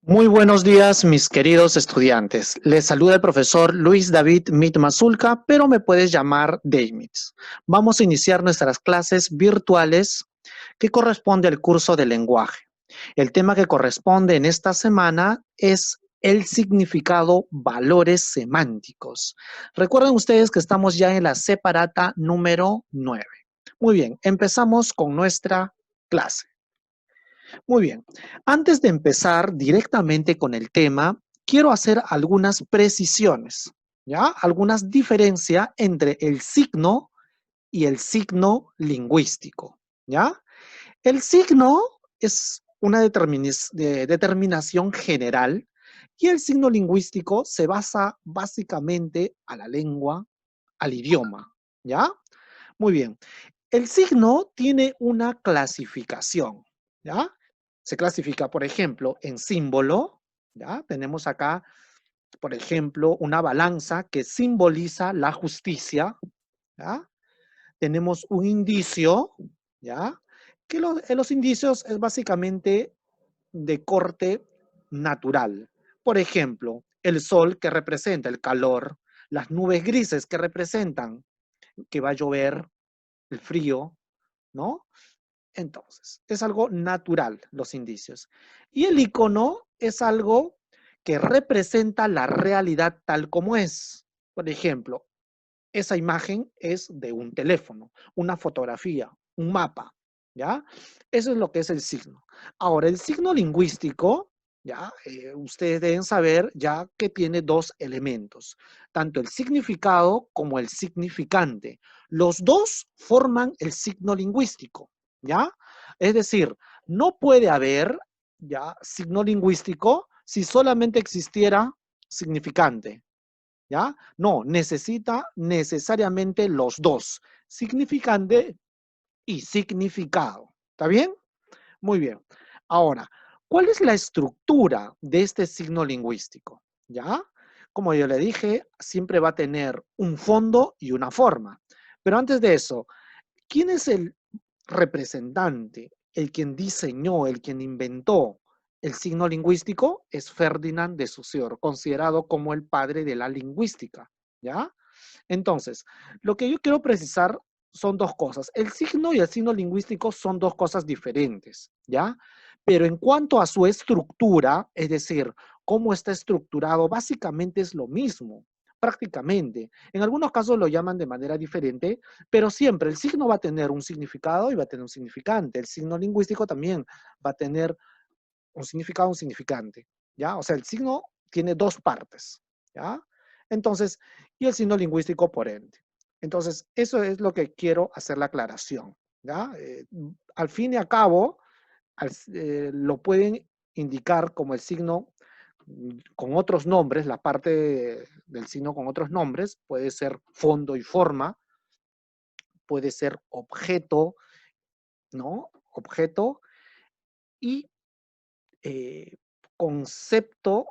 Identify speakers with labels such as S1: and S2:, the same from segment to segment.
S1: Muy buenos días, mis queridos estudiantes. Les saluda el profesor Luis David Mitmazulca, pero me puedes llamar Damitz. Vamos a iniciar nuestras clases virtuales que corresponde al curso de lenguaje. El tema que corresponde en esta semana es el significado valores semánticos. Recuerden ustedes que estamos ya en la separata número 9. Muy bien, empezamos con nuestra clase. Muy bien. Antes de empezar directamente con el tema, quiero hacer algunas precisiones, ¿ya? Algunas diferencias entre el signo y el signo lingüístico, ¿ya? El signo es una determinación general y el signo lingüístico se basa básicamente a la lengua, al idioma, ¿ya? Muy bien. El signo tiene una clasificación, ¿ya? Se clasifica, por ejemplo, en símbolo, ¿ya? Tenemos acá, por ejemplo, una balanza que simboliza la justicia, ¿ya? Tenemos un indicio, ¿ya? Que los indicios es básicamente de corte natural. Por ejemplo, el sol que representa el calor, las nubes grises que representan que va a llover, el frío, ¿no? Entonces, es algo natural, los indicios. Y el icono es algo que representa la realidad tal como es. Por ejemplo, esa imagen es de un teléfono, una fotografía, un mapa, ¿ya? Eso es lo que es el signo. Ahora, el signo lingüístico, ¿ya? Ustedes deben saber ya que tiene dos elementos, tanto el significado como el significante. Los dos forman el signo lingüístico, ¿ya? Es decir, no puede haber, ¿ya? Signo lingüístico si solamente existiera significante. ¿Ya? No, necesita necesariamente los dos, significante y significado. ¿Está bien? Muy bien. Ahora, ¿cuál es la estructura de este signo lingüístico? ¿Ya? Como yo le dije, siempre va a tener un fondo y una forma. Pero antes de eso, ¿quién es el representante, el quien diseñó, el quien inventó el signo lingüístico? Es Ferdinand de Saussure, considerado como el padre de la lingüística, ¿ya? Entonces, lo que yo quiero precisar son dos cosas. El signo y el signo lingüístico son dos cosas diferentes, ¿ya? Pero en cuanto a su estructura, es decir, cómo está estructurado, básicamente es lo mismo, prácticamente. En algunos casos lo llaman de manera diferente, pero siempre el signo va a tener un significado y va a tener un significante. El signo lingüístico también va a tener un significado, un significante, ¿ya? O sea, el signo tiene dos partes, ¿ya? Entonces, y el signo lingüístico por ende. Entonces, eso es lo que quiero hacer la aclaración, ¿ya? Al fin y al cabo, lo pueden indicar como el signo con otros nombres, la parte del signo con otros nombres, puede ser fondo y forma, puede ser objeto, ¿no? Objeto y eh, concepto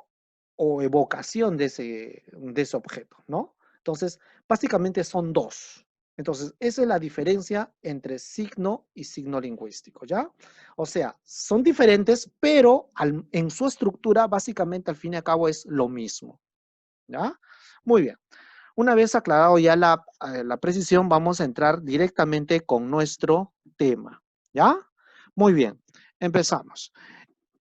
S1: o evocación de ese objeto, ¿no? Entonces, básicamente son dos. Entonces, esa es la diferencia entre signo y signo lingüístico, ¿ya? O sea, son diferentes, pero en su estructura, básicamente, al fin y al cabo, es lo mismo, ¿ya? Muy bien. Una vez aclarado ya la precisión, vamos a entrar directamente con nuestro tema, ¿ya? Muy bien, empezamos.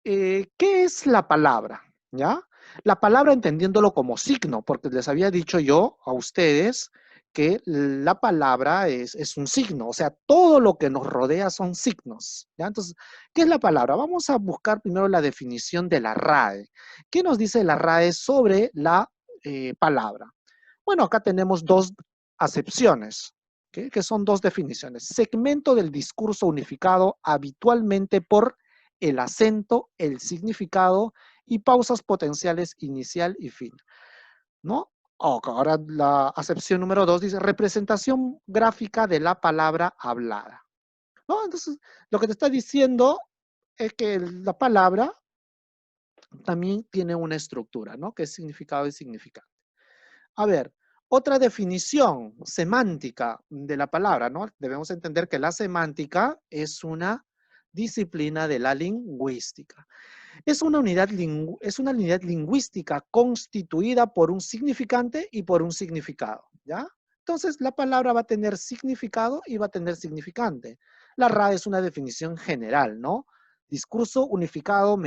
S1: ¿Qué es la palabra? ¿Ya? La palabra entendiéndolo como signo, porque les había dicho yo a ustedes que la palabra es un signo, o sea, todo lo que nos rodea son signos. ¿Ya? Entonces, ¿qué es la palabra? Vamos a buscar primero la definición de la RAE. ¿Qué nos dice la RAE sobre la palabra? Bueno, acá tenemos dos acepciones, ¿okay? Que son dos definiciones. Segmento del discurso unificado habitualmente por el acento, el significado y pausas potenciales inicial y fin, ¿no? Ahora la acepción número 2 dice representación gráfica de la palabra hablada, ¿no? Entonces, lo que te está diciendo es que la palabra también tiene una estructura, ¿no? Que es significado y significante. A ver, otra definición semántica de la palabra, ¿no? Debemos entender que la semántica es una disciplina de la lingüística. Es una unidad lingüística constituida por un significante y por un significado, ¿ya? Entonces, la palabra va a tener significado y va a tener significante. La RAE es una definición general, ¿no? Discurso unificado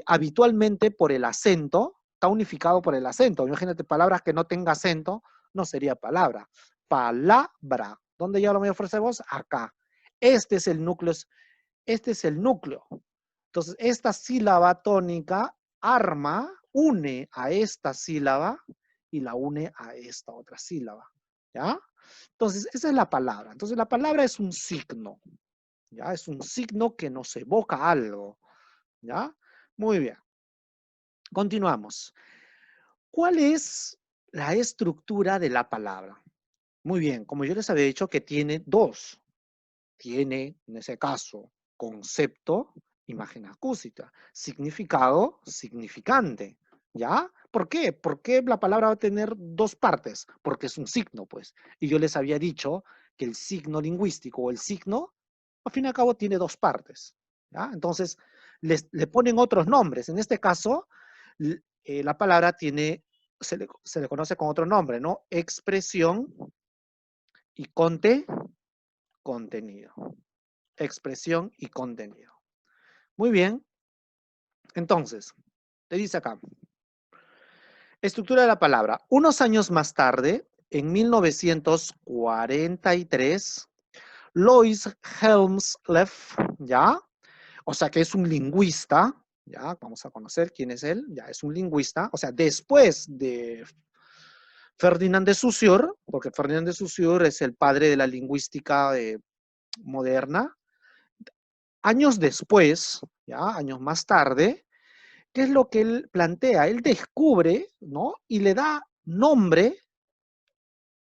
S1: habitualmente por el acento, está unificado por el acento. Imagínate, palabras que no tenga acento, no sería palabra. Palabra. ¿Dónde ya lo voy a ofrecer vos? Acá. Este es el núcleo. Este es el núcleo. Entonces, esta sílaba tónica une a esta sílaba y la une a esta otra sílaba. ¿Ya? Entonces, esa es la palabra. Entonces, la palabra es un signo. ¿Ya? Es un signo que nos evoca algo. ¿Ya? Muy bien. Continuamos. ¿Cuál es la estructura de la palabra? Muy bien, como yo les había dicho que tiene dos. Tiene, en ese caso, concepto, imagen acústica, significado, significante. ¿Ya? ¿Por qué? ¿Por qué la palabra va a tener dos partes? Porque es un signo, pues. Y yo les había dicho que el signo lingüístico o el signo, al fin y al cabo, tiene dos partes. ¿Ya? Entonces, le ponen otros nombres. En este caso, la palabra tiene, se le conoce con otro nombre, ¿no? Expresión y contenido. Expresión y contenido. Muy bien. Entonces, te dice acá. Estructura de la palabra. Unos años más tarde, en 1943, Lois Helmsleth, ¿ya? O sea que es un lingüista, ¿ya? Vamos a conocer quién es él, ya es un lingüista, o sea, después de Ferdinand de Saussure, porque Ferdinand de Saussure es el padre de la lingüística moderna. Años después, ya, años más tarde, ¿qué es lo que él plantea? Él descubre, ¿no? Y le da nombre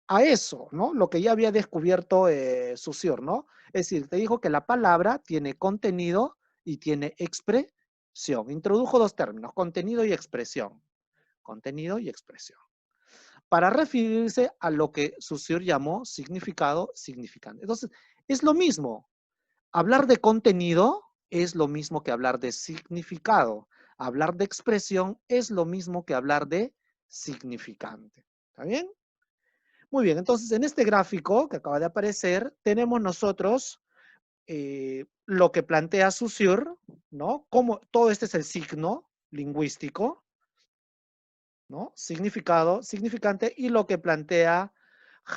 S1: a eso, ¿no? Lo que ya había descubierto Saussure, ¿no? Es decir, te dijo que la palabra tiene contenido y tiene expresión. Introdujo dos términos, contenido y expresión. Contenido y expresión. Para referirse a lo que Saussure llamó significado significante. Entonces, es lo mismo. Hablar de contenido es lo mismo que hablar de significado. Hablar de expresión es lo mismo que hablar de significante. ¿Está bien? Muy bien, entonces en este gráfico que acaba de aparecer, tenemos nosotros lo que plantea Saussure, ¿no? Como todo este es el signo lingüístico, ¿no? Significado, significante, y lo que plantea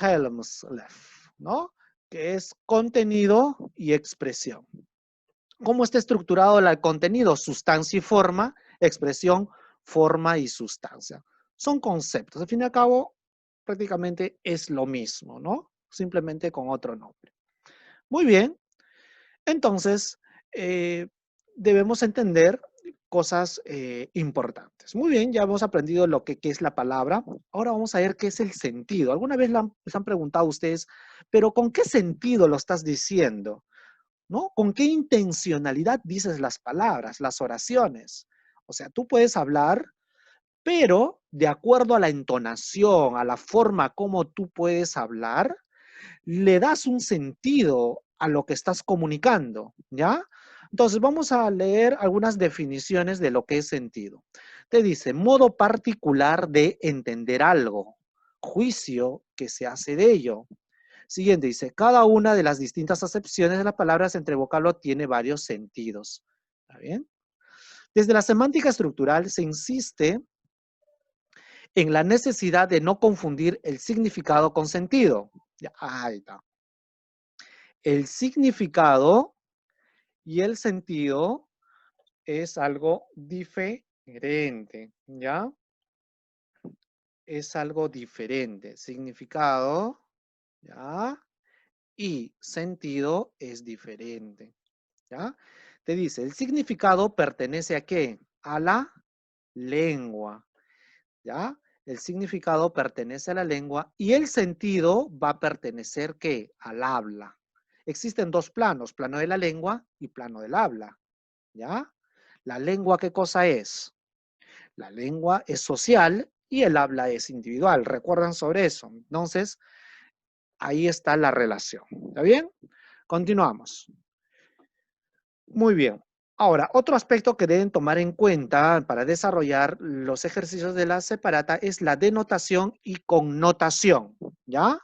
S1: Helmsleth, ¿no? Que es contenido y expresión. ¿Cómo está estructurado el contenido? Sustancia y forma, expresión, forma y sustancia. Son conceptos. Al fin y al cabo, prácticamente es lo mismo, ¿no? Simplemente con otro nombre. Muy bien. Entonces, debemos entender cosas importantes. Muy bien, ya hemos aprendido qué es la palabra. Ahora vamos a ver qué es el sentido. ¿Alguna vez les han preguntado a ustedes, pero con qué sentido lo estás diciendo? ¿No? ¿Con qué intencionalidad dices las palabras, las oraciones? O sea, tú puedes hablar, pero de acuerdo a la entonación, a la forma como tú puedes hablar, le das un sentido a lo que estás comunicando, ¿ya? Entonces, vamos a leer algunas definiciones de lo que es sentido. Te dice, modo particular de entender algo, juicio que se hace de ello. Siguiente dice, cada una de las distintas acepciones de las palabras entre vocablo tiene varios sentidos. ¿Está bien? Desde la semántica estructural se insiste en la necesidad de no confundir el significado con sentido. Ya, ahí está. El significado y el sentido es algo diferente, ¿ya? Es algo diferente. Significado, ¿ya? Y sentido es diferente, ¿ya? Te dice, el significado pertenece a qué? A la lengua, ¿ya? El significado pertenece a la lengua y el sentido va a pertenecer, ¿qué? Al habla. Existen dos planos, plano de la lengua y plano del habla, ¿ya? La lengua, ¿qué cosa es? La lengua es social y el habla es individual. ¿Recuerdan sobre eso? Entonces, ahí está la relación. ¿Está bien? Continuamos. Muy bien. Ahora, otro aspecto que deben tomar en cuenta para desarrollar los ejercicios de la separata es la denotación y connotación, ¿ya?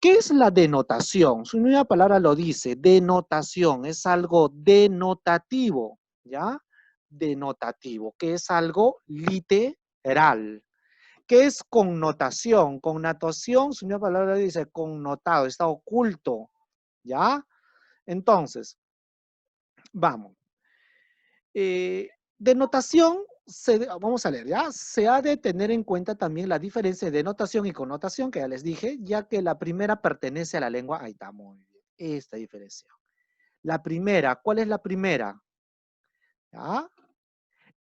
S1: ¿Qué es la denotación? Su misma palabra lo dice, denotación, es algo denotativo, ¿ya? Denotativo, que es algo literal. ¿Qué es connotación? Connotación, su misma palabra dice connotado, está oculto, ¿ya? Entonces, vamos. Denotación, vamos a leer, ¿ya? Se ha de tener en cuenta también la diferencia de denotación y connotación, que ya les dije, ya que la primera pertenece a la lengua. Ahí está, muy bien. Esta diferencia. La primera, ¿cuál es la primera? ¿Ya?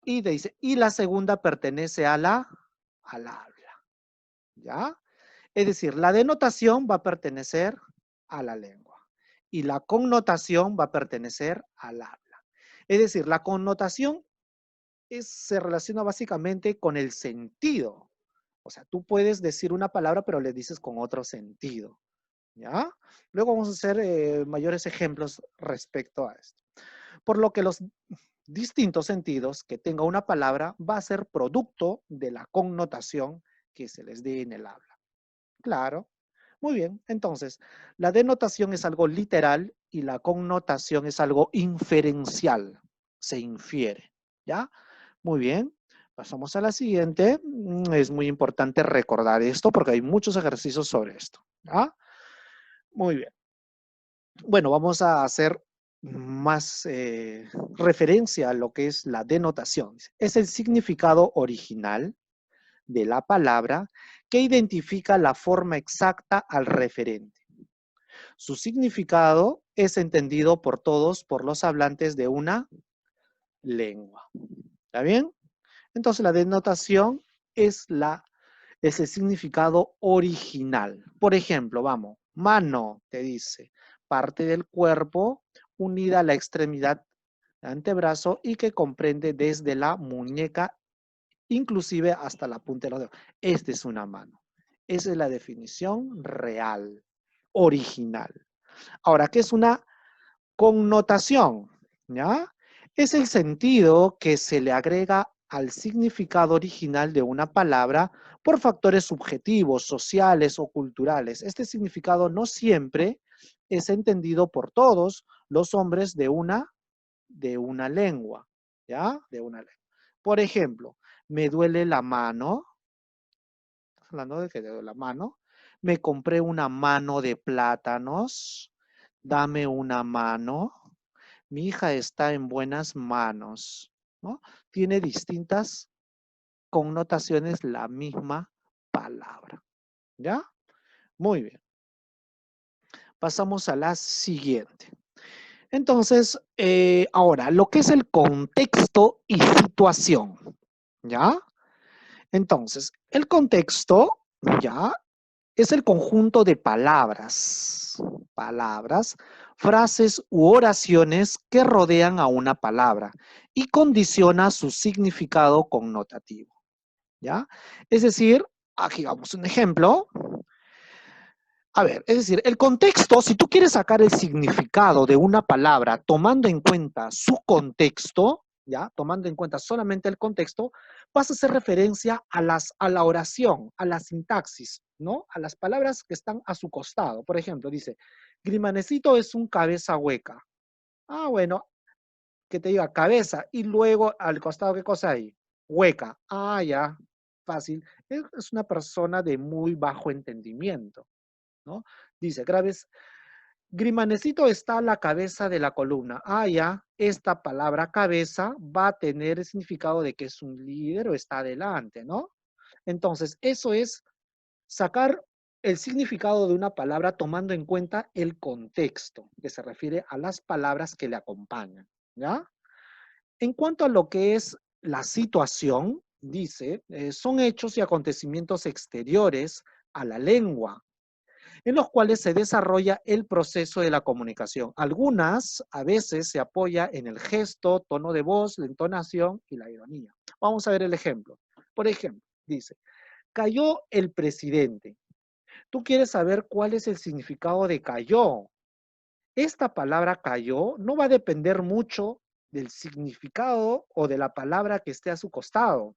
S1: Y dice, y la segunda pertenece al habla. ¿Ya? Es decir, la denotación va a pertenecer a la lengua y la connotación va a pertenecer al habla. Es decir, la connotación se relaciona básicamente con el sentido. O sea, tú puedes decir una palabra, pero le dices con otro sentido. ¿Ya? Luego vamos a hacer mayores ejemplos respecto a esto. Por lo que los distintos sentidos que tenga una palabra va a ser producto de la connotación que se les dé en el habla. Claro. Muy bien. Entonces, la denotación es algo literal y la connotación es algo inferencial. Se infiere. ¿Ya? Muy bien. Pasamos a la siguiente. Es muy importante recordar esto porque hay muchos ejercicios sobre esto. ¿Ya? Muy bien. Bueno, vamos a hacer más referencia a lo que es la denotación. Es el significado original de la palabra que identifica la forma exacta al referente. Su significado es entendido por todos, por los hablantes de una lengua. ¿Está bien? Entonces la denotación es el significado original. Por ejemplo, vamos, mano, te dice, parte del cuerpo unida a la extremidad del antebrazo y que comprende desde la muñeca inclusive hasta la punta de los dedos. Esta es una mano. Esa es la definición real, original. Ahora, ¿qué es una connotación? ¿Ya? Es el sentido que se le agrega al significado original de una palabra por factores subjetivos, sociales o culturales. Este significado no siempre es entendido por todos los hombres de una lengua, ¿ya? De una lengua. Por ejemplo, me duele la mano, hablando de que te duele la mano, me compré una mano de plátanos, dame una mano, mi hija está en buenas manos, ¿no? Tiene distintas connotaciones la misma palabra, ¿ya? Muy bien. Pasamos a la siguiente. Entonces, ahora, lo que es el contexto y situación, ¿ya? Entonces, el contexto, ¿ya? Es el conjunto de palabras, frases u oraciones que rodean a una palabra y condiciona su significado connotativo, ¿ya? Es decir, aquí vamos un ejemplo. A ver, es decir, el contexto, si tú quieres sacar el significado de una palabra tomando en cuenta su contexto, ¿ya? Tomando en cuenta solamente el contexto, vas a hacer referencia a la oración, a la sintaxis, ¿no? A las palabras que están a su costado. Por ejemplo, dice, Grimanecito es un cabeza hueca. Ah, bueno, que te diga cabeza y luego al costado, ¿qué cosa hay? Hueca. Ah, ya, fácil. Es una persona de muy bajo entendimiento, ¿no? Dice, Graves, Grimanecito está a la cabeza de la columna. Ah, ya, esta palabra cabeza va a tener el significado de que es un líder o está adelante, ¿no? Entonces, eso es sacar el significado de una palabra tomando en cuenta el contexto, que se refiere a las palabras que le acompañan, ¿ya? En cuanto a lo que es la situación, dice, son hechos y acontecimientos exteriores a la lengua, en los cuales se desarrolla el proceso de la comunicación. Algunas a veces se apoya en el gesto, tono de voz, la entonación y la ironía. Vamos a ver el ejemplo. Por ejemplo, dice, cayó el presidente. Tú quieres saber cuál es el significado de cayó. Esta palabra cayó no va a depender mucho del significado o de la palabra que esté a su costado.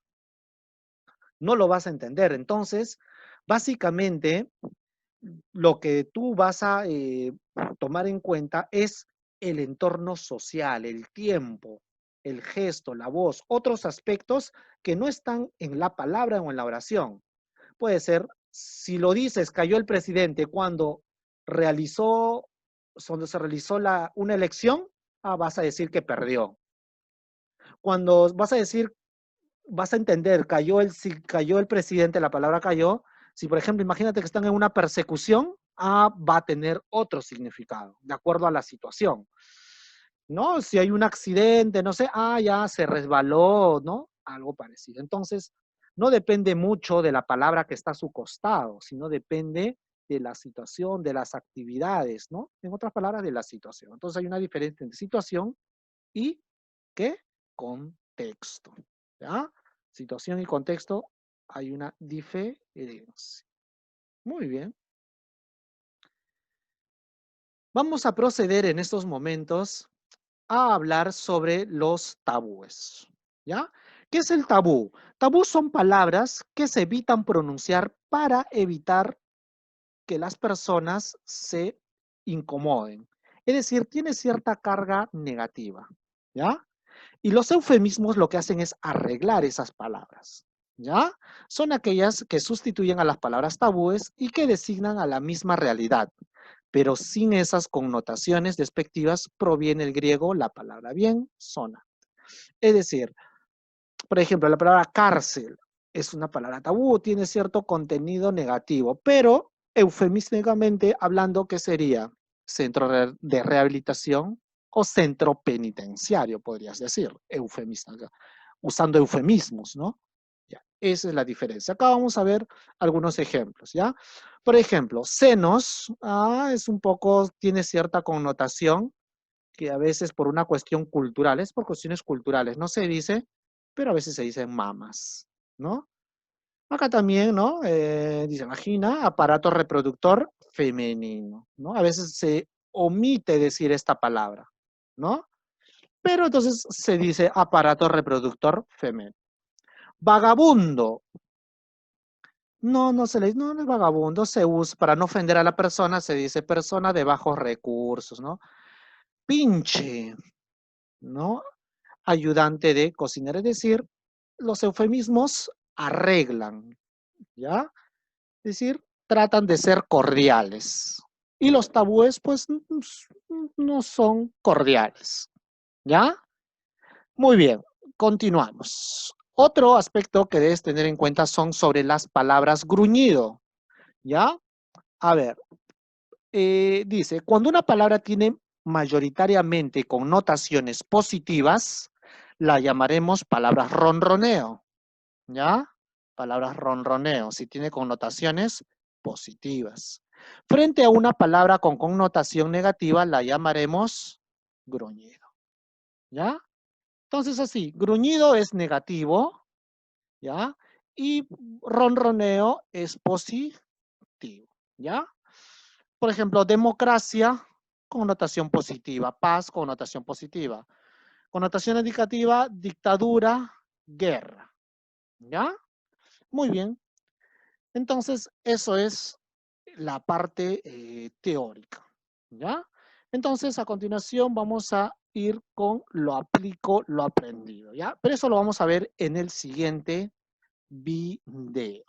S1: No lo vas a entender. Entonces, básicamente, lo que tú vas a tomar en cuenta es el entorno social, el tiempo, el gesto, la voz, otros aspectos que no están en la palabra o en la oración. Puede ser, si lo dices, cayó el presidente realizó, cuando se realizó una elección, vas a decir que perdió. Cuando vas a decir, vas a entender, si cayó el presidente, la palabra cayó. Si, por ejemplo, imagínate que están en una persecución, va a tener otro significado, de acuerdo a la situación. ¿No? Si hay un accidente, no sé, ya se resbaló, ¿no? Algo parecido. Entonces, no depende mucho de la palabra que está a su costado, sino depende de la situación, de las actividades, ¿no? En otras palabras, de la situación. Entonces, hay una diferencia entre situación y, ¿qué? Contexto. ¿Ya? Situación y contexto, hay una diferencia. Muy bien. Vamos a proceder en estos momentos a hablar sobre los tabúes. ¿Ya? ¿Qué es el tabú? Tabú son palabras que se evitan pronunciar para evitar que las personas se incomoden. Es decir, tiene cierta carga negativa. ¿Ya? Y los eufemismos lo que hacen es arreglar esas palabras. ¿Ya? Son aquellas que sustituyen a las palabras tabúes y que designan a la misma realidad, pero sin esas connotaciones despectivas proviene el griego la palabra bien, zona. Es decir, por ejemplo, la palabra cárcel es una palabra tabú, tiene cierto contenido negativo, pero eufemísticamente hablando, ¿qué sería? Centro de rehabilitación o centro penitenciario, podrías decir, eufemista, usando eufemismos, ¿no? Ya, esa es la diferencia. Acá vamos a ver algunos ejemplos, ¿ya? Por ejemplo, senos, es un poco, tiene cierta connotación que a veces por una cuestión cultural, es por cuestiones culturales, no se dice, pero a veces se dicen mamas, ¿no? Acá también, ¿no? Dice vagina, aparato reproductor femenino, ¿no? A veces se omite decir esta palabra, ¿no? Pero entonces se dice aparato reproductor femenino. Vagabundo. No, no es vagabundo, se usa, para no ofender a la persona, se dice persona de bajos recursos, ¿no? Pinche, ¿no? Ayudante de cocinar, es decir, los eufemismos arreglan, ¿ya? Es decir, tratan de ser cordiales. Y los tabúes, pues, no son cordiales, ¿ya? Muy bien, continuamos. Otro aspecto que debes tener en cuenta son sobre las palabras gruñido, ¿ya? A ver, dice, cuando una palabra tiene mayoritariamente connotaciones positivas, la llamaremos palabras ronroneo, ¿ya? Palabras ronroneo, si tiene connotaciones positivas. Frente a una palabra con connotación negativa, la llamaremos gruñido, ¿ya? Entonces así, gruñido es negativo, ¿ya? Y ronroneo es positivo, ¿ya? Por ejemplo, democracia, connotación positiva. Paz, connotación positiva. Connotación negativa, dictadura, guerra. ¿Ya? Muy bien. Entonces, eso es la parte teórica. ¿Ya? Entonces, a continuación vamos a ir con lo aplico, lo aprendido. ¿Ya? Pero eso lo vamos a ver en el siguiente video.